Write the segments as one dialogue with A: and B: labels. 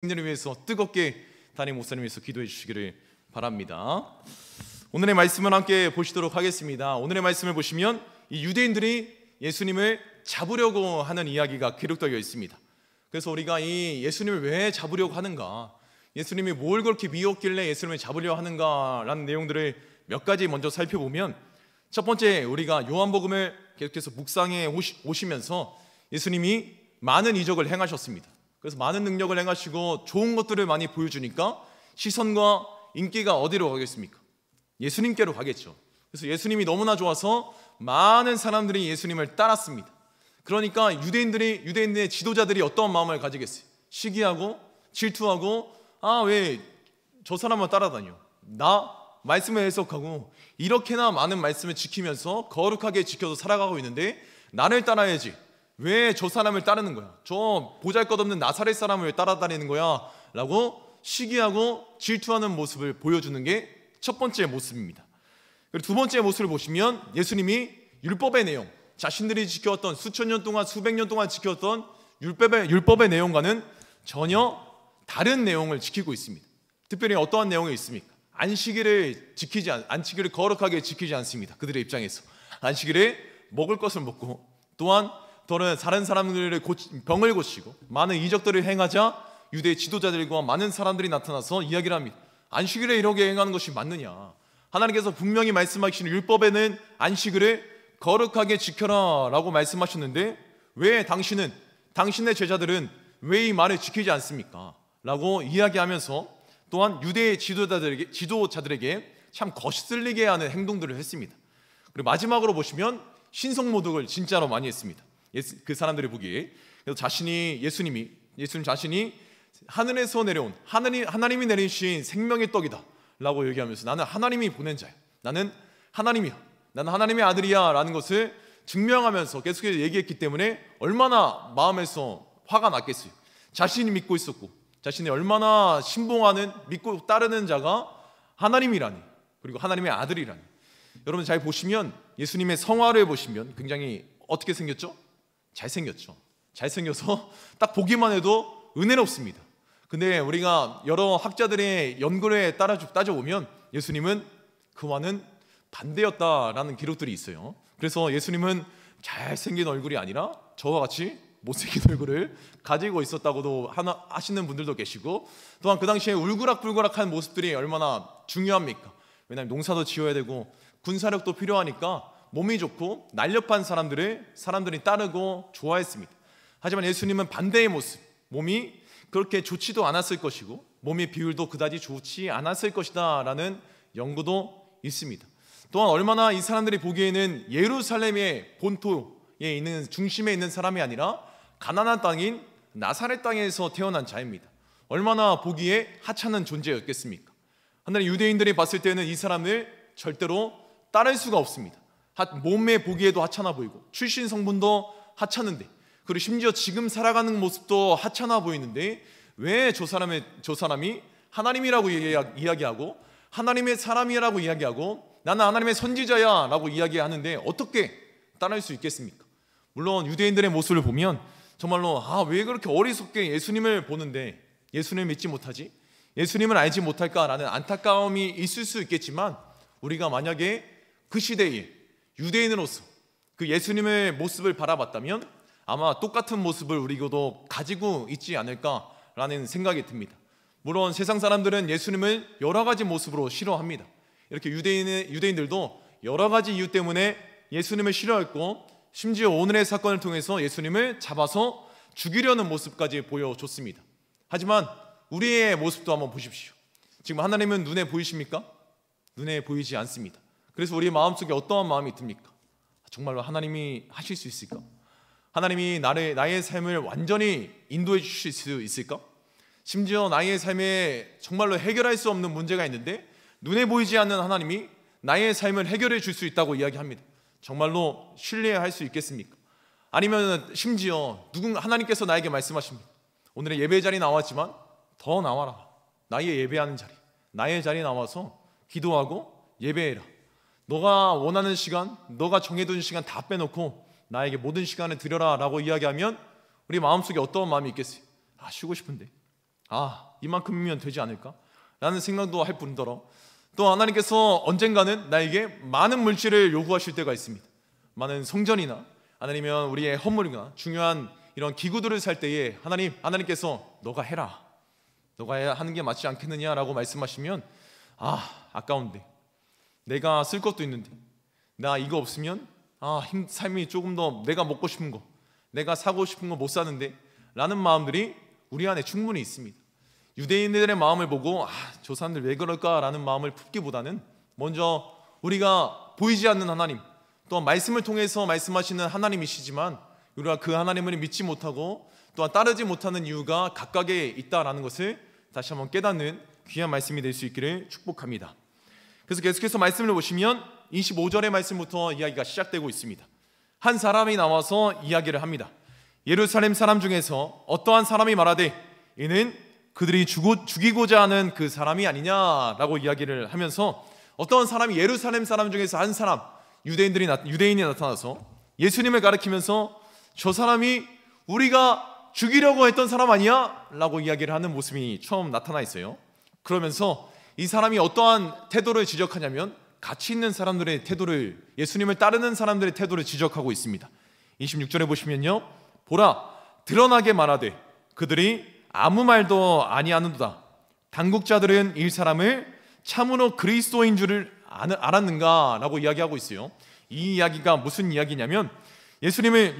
A: 생년을 위해서 뜨겁게 담임 목사님 위해서 기도해 주시기를 바랍니다. 오늘의 말씀을 함께 보시도록 하겠습니다. 오늘의 말씀을 보시면 이 유대인들이 예수님을 잡으려고 하는 이야기가 기록되어 있습니다. 그래서 우리가 이 예수님을 왜 잡으려고 하는가, 예수님이 뭘 그렇게 미웠길래 예수님을 잡으려고 하는가라는 내용들을 몇 가지 먼저 살펴보면, 첫 번째, 우리가 요한복음을 계속해서 묵상해 오시면서 예수님이 많은 이적을 행하셨습니다. 그래서 많은 능력을 행하시고 좋은 것들을 많이 보여주니까 시선과 인기가 어디로 가겠습니까? 예수님께로 가겠죠. 그래서 예수님이 너무나 좋아서 많은 사람들이 예수님을 따랐습니다. 그러니까 유대인들의 지도자들이 어떤 마음을 가지겠어요? 시기하고 질투하고, 왜 저 사람만 따라다녀? 나 말씀을 해석하고 이렇게나 많은 말씀을 지키면서 거룩하게 지켜서 살아가고 있는데 나를 따라야지, 왜 저 사람을 따르는 거야? 저 보잘것없는 나사렛 사람을 왜 따라다니는 거야? 라고 시기하고 질투하는 모습을 보여주는 게 첫 번째 모습입니다. 그리고 두 번째 모습을 보시면 예수님이 율법의 내용, 자신들이 지켰던 수천 년 동안 수백 년 동안 지켰던 율법의 내용과는 전혀 다른 내용을 지키고 있습니다. 특별히 어떠한 내용이 있습니까? 안식일을 거룩하게 지키지 않습니다. 그들의 입장에서 안식일에 먹을 것을 먹고, 또한 다른 사람들의 병을 고치고 많은 이적들을 행하자 유대 지도자들과 많은 사람들이 나타나서 이야기를 합니다. 안식일에 이렇게 행하는 것이 맞느냐? 하나님께서 분명히 말씀하시는 율법에는 안식일을 거룩하게 지켜라 라고 말씀하셨는데 왜 당신의 제자들은 왜 이 말을 지키지 않습니까? 라고 이야기하면서 또한 유대 지도자들에게 참 거슬리게 하는 행동들을 했습니다. 그리고 마지막으로 보시면 신성모독을 진짜로 많이 했습니다. 그 사람들이 보기에. 그래서 예수님 자신이 하늘에서 내려온 하나님이 내리신 생명의 떡이다 라고 얘기하면서 나는 하나님이 보낸 자야, 나는 하나님이야, 나는 하나님의 아들이야 라는 것을 증명하면서 계속해서 얘기했기 때문에 얼마나 마음에서 화가 났겠어요. 자신이 믿고 있었고 자신이 얼마나 신봉하는, 믿고 따르는 자가 하나님이라니, 그리고 하나님의 아들이라니. 여러분 잘 보시면 예수님의 성화를 보시면 굉장히 어떻게 생겼죠? 잘생겨서 딱 보기만 해도 은혜롭습니다. 근데 우리가 여러 학자들의 연구를 따져보면 예수님은 그와는 반대였다라는 기록들이 있어요. 그래서 예수님은 잘생긴 얼굴이 아니라 저와 같이 못생긴 얼굴을 가지고 있었다고도 하시는 분들도 계시고, 또한 그 당시에 울그락불그락한 모습들이 얼마나 중요합니까? 왜냐하면 농사도 지어야 되고 군사력도 필요하니까 몸이 좋고 날렵한 사람들이 따르고 좋아했습니다. 하지만 예수님은 반대의 모습, 몸이 그렇게 좋지도 않았을 것이고 몸의 비율도 그다지 좋지 않았을 것이다 라는 연구도 있습니다. 또한 얼마나 이 사람들이 보기에는 예루살렘의 본토에 있는 중심에 있는 사람이 아니라 가나안 땅인 나사렛 땅에서 태어난 자입니다. 얼마나 보기에 하찮은 존재였겠습니까? 하나님 유대인들이 봤을 때는 이 사람을 절대로 따를 수가 없습니다. 몸에 보기에도 하찮아 보이고 출신 성분도 하찮은데, 그리고 심지어 지금 살아가는 모습도 하찮아 보이는데 왜 저 사람이 하나님이라고 이야기하고 하나님의 사람이라고 이야기하고 나는 하나님의 선지자야 라고 이야기하는데 어떻게 따를 수 있겠습니까? 물론 유대인들의 모습을 보면 정말로 왜 그렇게 어리석게 예수님을 보는데 예수님을 믿지 못하지? 예수님을 알지 못할까라는 안타까움이 있을 수 있겠지만, 우리가 만약에 그 시대에 유대인으로서 그 예수님의 모습을 바라봤다면 아마 똑같은 모습을 우리도 가지고 있지 않을까라는 생각이 듭니다. 물론 세상 사람들은 예수님을 여러 가지 모습으로 싫어합니다. 이렇게 유대인들도 여러 가지 이유 때문에 예수님을 싫어했고, 심지어 오늘의 사건을 통해서 예수님을 잡아서 죽이려는 모습까지 보여줬습니다. 하지만 우리의 모습도 한번 보십시오. 지금 하나님은 눈에 보이십니까? 눈에 보이지 않습니다. 그래서 우리 마음속에 어떠한 마음이 듭니까? 정말로 하나님이 하실 수 있을까? 하나님이 나의 삶을 완전히 인도해 주실 수 있을까? 심지어 나의 삶에 정말로 해결할 수 없는 문제가 있는데 눈에 보이지 않는 하나님이 나의 삶을 해결해 줄 수 있다고 이야기합니다. 정말로 신뢰할 수 있겠습니까? 아니면 심지어 하나님께서 나에게 말씀하십니다. 오늘의 예배 자리 나왔지만 더 나와라. 나의 예배하는 자리, 나의 자리에 나와서 기도하고 예배해라. 너가 원하는 시간, 너가 정해둔 시간 다 빼놓고 나에게 모든 시간을 드려라 라고 이야기하면 우리 마음속에 어떤 마음이 있겠어요? 쉬고 싶은데, 이만큼이면 되지 않을까? 라는 생각도 할 뿐더러 또 하나님께서 언젠가는 나에게 많은 물질을 요구하실 때가 있습니다. 많은 성전이나 아니면 우리의 허물이나 중요한 이런 기구들을 살 때에 하나님께서 너가 해라, 너가 하는 게 맞지 않겠느냐라고 말씀하시면 아까운데, 내가 쓸 것도 있는데, 나 이거 없으면 삶이 조금 더 내가 먹고 싶은 거, 내가 사고 싶은 거 못 사는데 라는 마음들이 우리 안에 충분히 있습니다. 유대인들의 마음을 보고 저 사람들 왜 그럴까라는 마음을 품기보다는 먼저 우리가 보이지 않는 하나님, 또한 말씀을 통해서 말씀하시는 하나님이시지만 우리가 그 하나님을 믿지 못하고 또한 따르지 못하는 이유가 각각에 있다라는 것을 다시 한번 깨닫는 귀한 말씀이 될 수 있기를 축복합니다. 그래서 계속해서 말씀을 보시면 25절의 말씀부터 이야기가 시작되고 있습니다. 한 사람이 나와서 이야기를 합니다. 예루살렘 사람 중에서 어떠한 사람이 말하되 이는 그들이 죽이고자 하는 그 사람이 아니냐라고 이야기를 하면서 어떠한 사람이 예루살렘 사람 중에서 한 사람, 유대인이 나타나서 예수님을 가리키면서 저 사람이 우리가 죽이려고 했던 사람 아니야? 라고 이야기를 하는 모습이 처음 나타나 있어요. 그러면서 이 사람이 어떠한 태도를 지적하냐면 가치 있는 사람들의 태도를, 예수님을 따르는 사람들의 태도를 지적하고 있습니다. 26절에 보시면요, 보라 드러나게 말하되 그들이 아무 말도 아니하는도다. 당국자들은 이 사람을 참으로 그리스도인 줄을 알았는가? 라고 이야기하고 있어요. 이 이야기가 무슨 이야기냐면 예수님을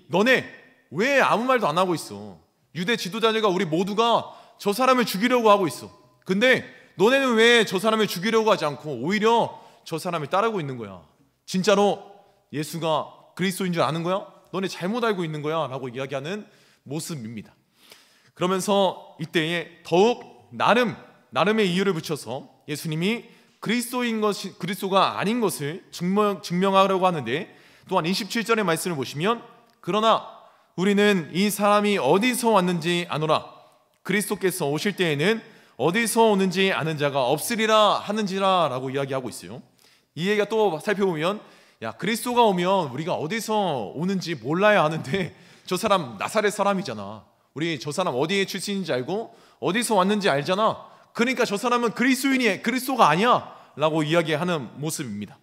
A: 너네 왜 아무 말도 안 하고 있어? 유대 지도자들과 우리 모두가 저 사람을 죽이려고 하고 있어. 근데 너네는 왜 저 사람을 죽이려고 하지 않고 오히려 저 사람을 따르고 있는 거야? 진짜로 예수가 그리스도인 줄 아는 거야? 너네 잘못 알고 있는 거야? 라고 이야기하는 모습입니다. 그러면서 이때에 더욱 나름의 이유를 붙여서 예수님이 그리스도가 아닌 것을 증명하려고 하는데, 또한 27절의 말씀을 보시면 그러나 우리는 이 사람이 어디서 왔는지 아노라. 그리스도께서 오실 때에는 어디서 오는지 아는 자가 없으리라 하는지라 라고 이야기하고 있어요. 이 얘기가 또 살펴보면 그리스도가 오면 우리가 어디서 오는지 몰라야 하는데 저 사람 나사렛 사람이잖아. 우리 저 사람 어디에 출신인지 알고 어디서 왔는지 알잖아. 그러니까 저 사람은 그리스도가 아니야 라고 이야기하는 모습입니다.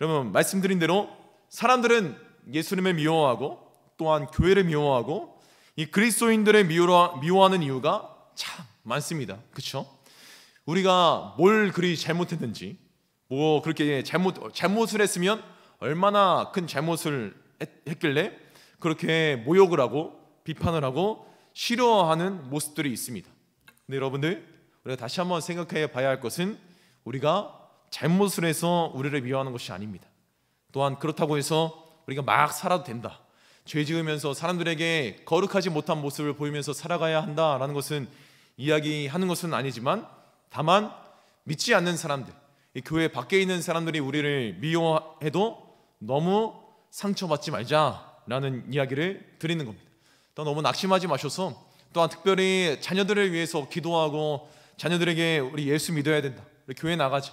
A: 여러분, 말씀드린 대로 사람들은 예수님을 미워하고 또한 교회를 미워하고 이 그리스도인들을 미워하는 이유가 참 많습니다. 그렇죠? 우리가 뭘 그리 잘못했는지, 뭐 그렇게 잘못을 했으면 얼마나 큰 잘못을 했길래 그렇게 모욕을 하고 비판을 하고 싫어하는 모습들이 있습니다. 근데 여러분들, 우리가 다시 한번 생각해 봐야 할 것은 우리가 잘못을 해서 우리를 미워하는 것이 아닙니다. 또한 그렇다고 해서 우리가 막 살아도 된다, 죄 지으면서 사람들에게 거룩하지 못한 모습을 보이면서 살아가야 한다라는 것은 이야기하는 것은 아니지만, 다만 믿지 않는 사람들, 이 교회 밖에 있는 사람들이 우리를 미워해도 너무 상처받지 말자라는 이야기를 드리는 겁니다. 또 너무 낙심하지 마셔서, 또한 특별히 자녀들을 위해서 기도하고 자녀들에게 우리 예수 믿어야 된다, 우리 교회 나가자,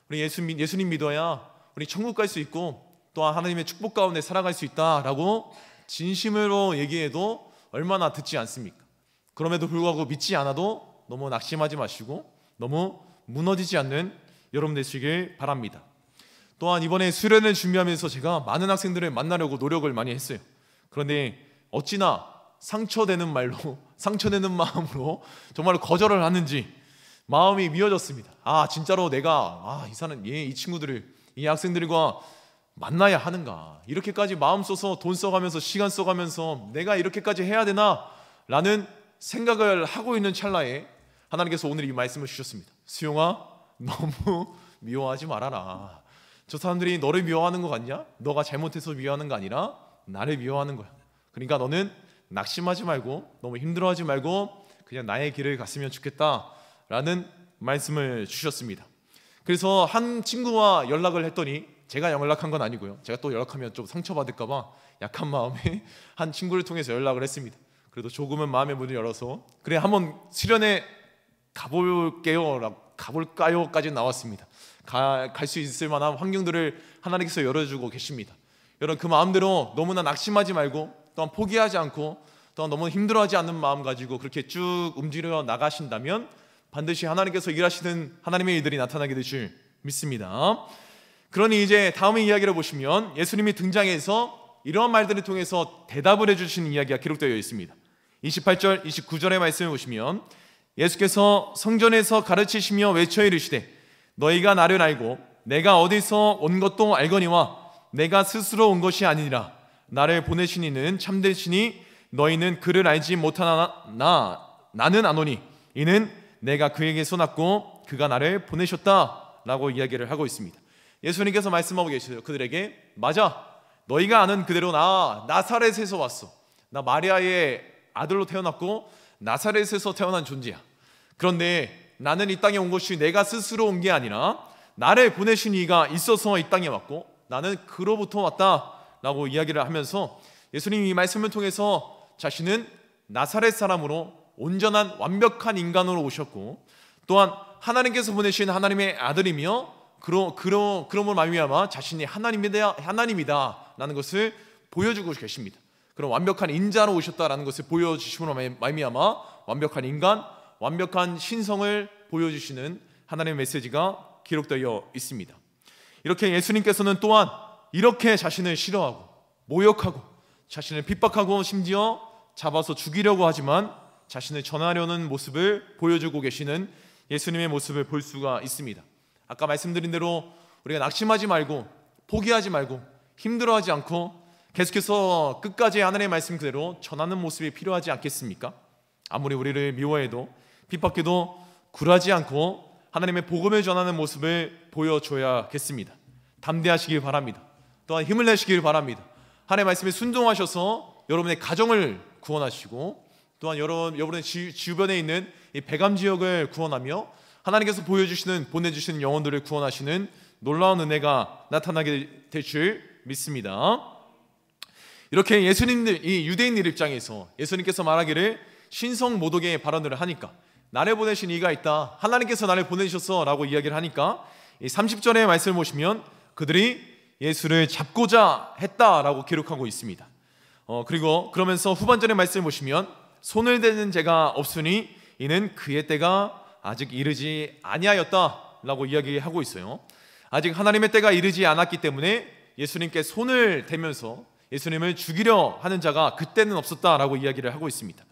A: 우리 예수님 믿어야 우리 천국 갈 수 있고 또한 하나님의 축복 가운데 살아갈 수 있다라고 진심으로 얘기해도 얼마나 듣지 않습니까? 그럼에도 불구하고 믿지 않아도 너무 낙심하지 마시고 너무 무너지지 않는 여러분 되시길 바랍니다. 또한 이번에 수련을 준비하면서 제가 많은 학생들을 만나려고 노력을 많이 했어요. 그런데 어찌나 상처되는 말로, 상처내는 마음으로 정말 거절을 하는지 마음이 미어졌습니다. 진짜로 내가 이 친구들을, 이 학생들과 만나야 하는가, 이렇게까지 마음 써서 돈 써가면서 시간 써가면서 내가 이렇게까지 해야 되나 라는 생각을 하고 있는 찰나에 하나님께서 오늘 이 말씀을 주셨습니다. 수용아, 너무 미워하지 말아라. 저 사람들이 너를 미워하는 것 같냐? 너가 잘못해서 미워하는 거 아니라 나를 미워하는 거야. 그러니까 너는 낙심하지 말고 너무 힘들어하지 말고 그냥 나의 길을 갔으면 좋겠다라는 말씀을 주셨습니다. 그래서 한 친구와 연락을 했더니, 제가 연락한 건 아니고요, 제가 또 연락하면 좀 상처받을까 봐 약한 마음에 한 친구를 통해서 연락을 했습니다. 그래도 조금은 마음의 문을 열어서 그래 한번 수련회 가볼까요까지 나왔습니다. 갈 수 있을 만한 환경들을 하나님께서 열어주고 계십니다. 여러분, 그 마음대로 너무나 낙심하지 말고 또한 포기하지 않고 또한 너무 힘들어하지 않는 마음 가지고 그렇게 쭉 움직여 나가신다면 반드시 하나님께서 일하시는 하나님의 일들이 나타나게 될 줄 믿습니다. 그러니 이제 다음의 이야기를 보시면 예수님이 등장해서 이러한 말들을 통해서 대답을 해주시는 이야기가 기록되어 있습니다. 28절, 29절의 말씀을 보시면 예수께서 성전에서 가르치시며 외쳐 이르시되 너희가 나를 알고 내가 어디서 온 것도 알거니와 내가 스스로 온 것이 아니니라. 나를 보내신 이는 참되시니 너희는 그를 알지 못하나 나는 아노니 이는 내가 그에게서 났고 그가 나를 보내셨다 라고 이야기를 하고 있습니다. 예수님께서 말씀하고 계시죠. 그들에게 맞아, 너희가 아는 그대로 나 나사렛에서 왔어. 나 마리아의 아들로 태어났고 나사렛에서 태어난 존재야. 그런데 나는 이 땅에 온 것이 내가 스스로 온 게 아니라 나를 보내신 이가 있어서 이 땅에 왔고 나는 그로부터 왔다 라고 이야기를 하면서 예수님이 이 말씀을 통해서 자신은 나사렛 사람으로 온전한 완벽한 인간으로 오셨고 또한 하나님께서 보내신 하나님의 아들이며 그러므로 말미암아 자신이 하나님이다 라는 것을 보여주고 계십니다. 그런 완벽한 인자로 오셨다라는 것을 보여주심으로 말미암아 완벽한 인간, 완벽한 신성을 보여주시는 하나님의 메시지가 기록되어 있습니다. 이렇게 예수님께서는 또한 이렇게 자신을 싫어하고 모욕하고 자신을 핍박하고 심지어 잡아서 죽이려고 하지만 자신을 전하려는 모습을 보여주고 계시는 예수님의 모습을 볼 수가 있습니다. 아까 말씀드린 대로 우리가 낙심하지 말고 포기하지 말고 힘들어하지 않고 계속해서 끝까지 하나님의 말씀 그대로 전하는 모습이 필요하지 않겠습니까? 아무리 우리를 미워해도 핍박해도 굴하지 않고 하나님의 복음을 전하는 모습을 보여줘야겠습니다. 담대하시길 바랍니다. 또한 힘을 내시길 바랍니다. 하나님의 말씀에 순종하셔서 여러분의 가정을 구원하시고 또한 여러분의 주변에 있는 이 백암 지역을 구원하며 하나님께서 보내주시는 영혼들을 구원하시는 놀라운 은혜가 나타나게 될 줄 믿습니다. 이렇게 예수님들, 이 유대인들 입장에서 예수님께서 말하기를 신성 모독의 발언들을 하니까 나를 보내신 이가 있다, 하나님께서 나를 보내주셨어 라고 이야기를 하니까 이 30절의 말씀을 보시면 그들이 예수를 잡고자 했다라고 기록하고 있습니다. 그리고 그러면서 후반절의 말씀을 보시면 손을 대는 자가 없으니 이는 그의 때가 아직 이르지 아니하였다라고 이야기하고 있어요. 아직 하나님의 때가 이르지 않았기 때문에 예수님께 손을 대면서 예수님을 죽이려 하는 자가 그때는 없었다라고 이야기를 하고 있습니다.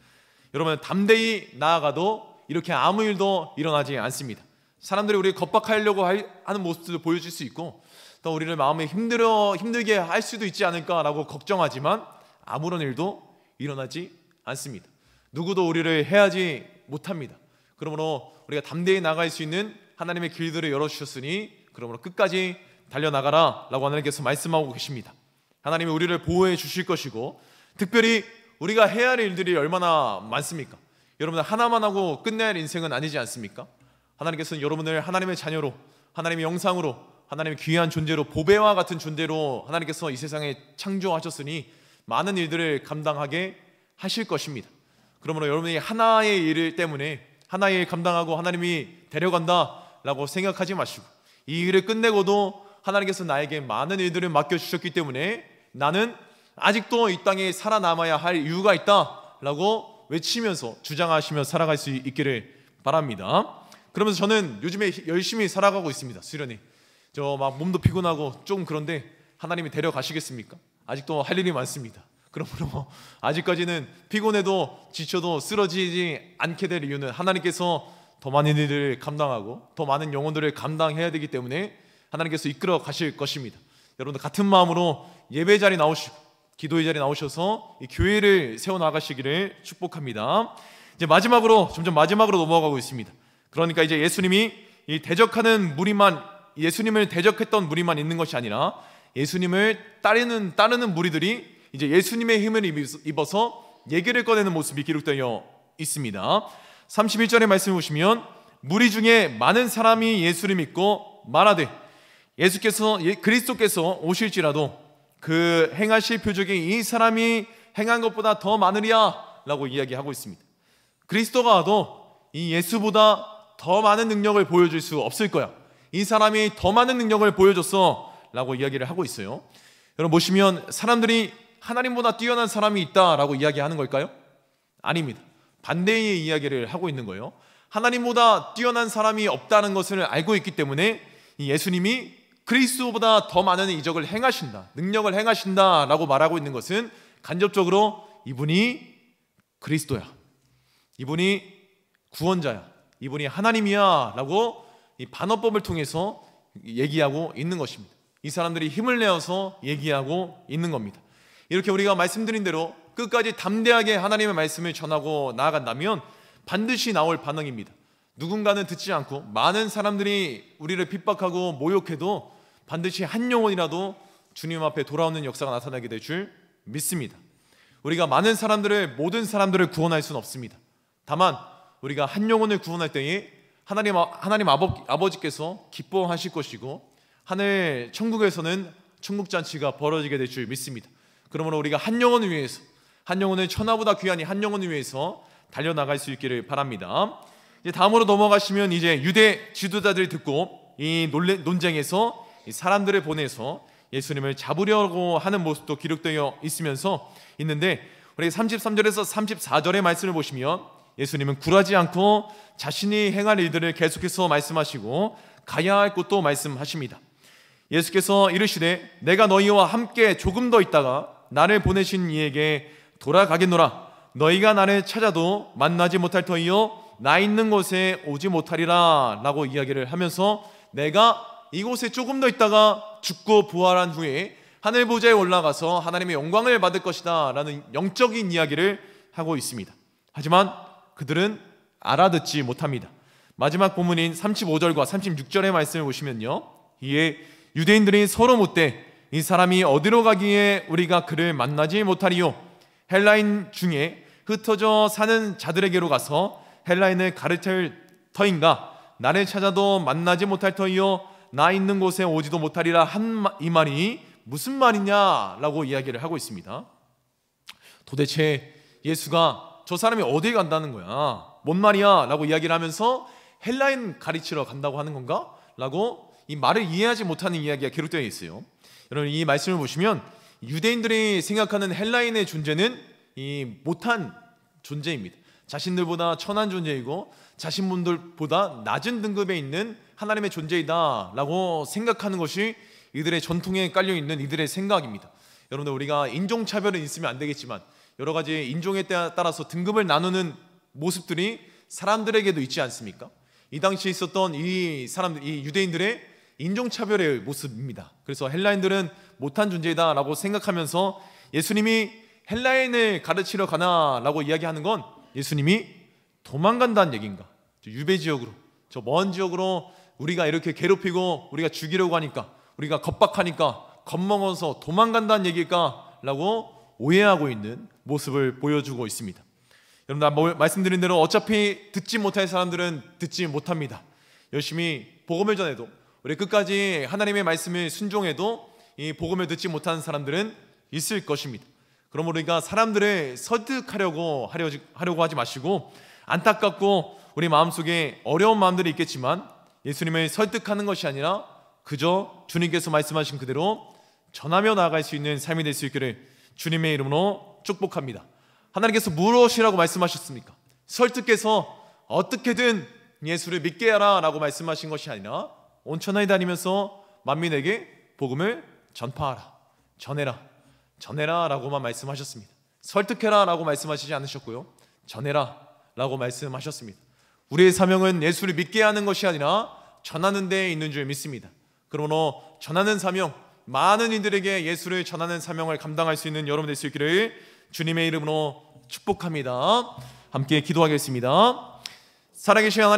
A: 여러분, 담대히 나아가도 이렇게 아무 일도 일어나지 않습니다. 사람들이 우리를 겁박하려고 하는 모습도 보여줄 수 있고 또 우리를 마음에 힘들게 할 수도 있지 않을까라고 걱정하지만 아무런 일도 일어나지 않습니다. 누구도 우리를 해하지 못합니다. 그러므로 우리가 담대히 나갈 수 있는 하나님의 길들을 열어주셨으니 그러므로 끝까지 달려나가라 라고 하나님께서 말씀하고 계십니다. 하나님이 우리를 보호해 주실 것이고 특별히 우리가 해야 할 일들이 얼마나 많습니까? 여러분들 하나만 하고 끝내야 할 인생은 아니지 않습니까? 하나님께서는 여러분을 하나님의 자녀로, 하나님의 영상으로, 하나님의 귀한 존재로, 보배와 같은 존재로 하나님께서 이 세상에 창조하셨으니 많은 일들을 감당하게 하실 것입니다. 그러므로 여러분이 하나의 일 때문에 하나의 일 감당하고 하나님이 데려간다 라고 생각하지 마시고 이 일을 끝내고도 하나님께서 나에게 많은 일들을 맡겨주셨기 때문에 나는 아직도 이 땅에 살아남아야 할 이유가 있다 라고 외치면서 주장하시며 살아갈 수 있기를 바랍니다. 그러면서 저는 요즘에 열심히 살아가고 있습니다. 수련이 저 막 몸도 피곤하고 좀 그런데 하나님이 데려가시겠습니까? 아직도 할 일이 많습니다. 그러므로 아직까지는 피곤해도 지쳐도 쓰러지지 않게 될 이유는 하나님께서 더 많은 일들을 감당하고 더 많은 영혼들을 감당해야 되기 때문에 하나님께서 이끌어 가실 것입니다. 여러분들 같은 마음으로 예배 자리 나오시고 기도의 자리 나오셔서 이 교회를 세워나가시기를 축복합니다. 이제 점점 마지막으로 넘어가고 있습니다. 그러니까 이제 예수님이 이 대적하는 무리만, 예수님을 대적했던 무리만 있는 것이 아니라 예수님을 따르는 무리들이 이제 예수님의 힘을 입어서 얘기를 꺼내는 모습이 기록되어 있습니다. 31절의 말씀을 보시면 무리 중에 많은 사람이 예수를 믿고 말하되 그리스도께서 오실지라도 그 행하실 표적이 이 사람이 행한 것보다 더 많으리야 라고 이야기하고 있습니다. 그리스도가 와도 이 예수보다 더 많은 능력을 보여줄 수 없을 거야. 이 사람이 더 많은 능력을 보여줬어 라고 이야기를 하고 있어요. 여러분 보시면 사람들이 하나님보다 뛰어난 사람이 있다라고 이야기하는 걸까요? 아닙니다. 반대의 이야기를 하고 있는 거예요. 하나님보다 뛰어난 사람이 없다는 것을 알고 있기 때문에 이 예수님이 그리스도보다 더 많은 이적을 행하신다, 능력을 행하신다 라고 말하고 있는 것은 간접적으로 이분이 그리스도야, 이분이 구원자야, 이분이 하나님이야 라고 이 반어법을 통해서 얘기하고 있는 것입니다. 이 사람들이 힘을 내어서 얘기하고 있는 겁니다. 이렇게 우리가 말씀드린 대로 끝까지 담대하게 하나님의 말씀을 전하고 나아간다면 반드시 나올 반응입니다. 누군가는 듣지 않고 많은 사람들이 우리를 핍박하고 모욕해도 반드시 한 영혼이라도 주님 앞에 돌아오는 역사가 나타나게 될 줄 믿습니다. 우리가 많은 사람들을, 모든 사람들을 구원할 수는 없습니다. 다만 우리가 한 영혼을 구원할 때에 하나님 아버지께서 기뻐하실 것이고 하늘 천국에서는 천국잔치가 벌어지게 될 줄 믿습니다. 그러므로 우리가 한 영혼을 위해서, 한 영혼을 천하보다 귀한 이 한 영혼을 위해서 달려나갈 수 있기를 바랍니다. 이제 다음으로 넘어가시면 이제 유대 지도자들이 듣고 이 논쟁에서 사람들을 보내서 예수님을 잡으려고 하는 모습도 기록되어 있는데 우리 33절에서 34절의 말씀을 보시면 예수님은 굴하지 않고 자신이 행할 일들을 계속해서 말씀하시고 가야 할 곳도 말씀하십니다. 예수께서 이르시되 내가 너희와 함께 조금 더 있다가 나를 보내신 이에게 돌아가겠노라. 너희가 나를 찾아도 만나지 못할 터이요 나 있는 곳에 오지 못하리라 라고 이야기를 하면서 내가 이곳에 조금 더 있다가 죽고 부활한 후에 하늘 보좌에 올라가서 하나님의 영광을 받을 것이다 라는 영적인 이야기를 하고 있습니다. 하지만 그들은 알아듣지 못합니다. 마지막 본문인 35절과 36절의 말씀을 보시면요, 이에 유대인들이 서로 묻되 이 사람이 어디로 가기에 우리가 그를 만나지 못하리요? 헬라인 중에 흩어져 사는 자들에게로 가서 헬라인을 가르칠 터인가? 나를 찾아도 만나지 못할 터이요 나 있는 곳에 오지도 못하리라 한 이 말이 무슨 말이냐라고 이야기를 하고 있습니다. 도대체 예수가 저 사람이 어디에 간다는 거야? 뭔 말이야? 라고 이야기를 하면서 헬라인 가르치러 간다고 하는 건가? 라고 이 말을 이해하지 못하는 이야기가 기록되어 있어요. 여러분, 이 말씀을 보시면 유대인들이 생각하는 헬라인의 존재는 이 못한 존재입니다. 자신들보다 천한 존재이고 자신분들보다 낮은 등급에 있는 하나님의 존재이다 라고 생각하는 것이 이들의 전통에 깔려있는 이들의 생각입니다. 여러분들, 우리가 인종차별은 있으면 안 되겠지만 여러 가지 인종에 따라서 등급을 나누는 모습들이 사람들에게도 있지 않습니까? 이 당시에 있었던 이 유대인들의 인종차별의 모습입니다. 그래서 헬라인들은 못한 존재이다 라고 생각하면서 예수님이 헬라인을 가르치러 가나라고 이야기하는 건 예수님이 도망간다는 얘기인가? 유배 지역으로, 저 먼 지역으로 우리가 이렇게 괴롭히고 우리가 죽이려고 하니까, 우리가 겁박하니까 겁먹어서 도망간다는 얘기일까? 라고 오해하고 있는 모습을 보여주고 있습니다. 여러분, 말씀드린 대로 어차피 듣지 못할 사람들은 듣지 못합니다. 열심히 복음을 전해도, 우리 끝까지 하나님의 말씀을 순종해도 이 복음을 듣지 못하는 사람들은 있을 것입니다. 그러므로 우리가 사람들을 설득하려고 하지 마시고, 안타깝고 우리 마음속에 어려운 마음들이 있겠지만 예수님을 설득하는 것이 아니라 그저 주님께서 말씀하신 그대로 전하며 나아갈 수 있는 삶이 될 수 있기를 주님의 이름으로 축복합니다. 하나님께서 무엇이라고 말씀하셨습니까? 설득해서 어떻게든 예수를 믿게 하라 라고 말씀하신 것이 아니라 온 천하에 다니면서 만민에게 복음을 전파하라, 전해라 라고만 말씀하셨습니다. 설득해라 라고 말씀하시지 않으셨고요, 전해라 라고 말씀하셨습니다. 우리의 사명은 예수를 믿게 하는 것이 아니라 전하는 데에 있는 줄 믿습니다. 그러므로 전하는 사명, 많은 이들에게 예수를 전하는 사명을 감당할 수 있는 여러분 될 수 있기를 주님의 이름으로 축복합니다. 함께 기도하겠습니다. 살아계신 하나님,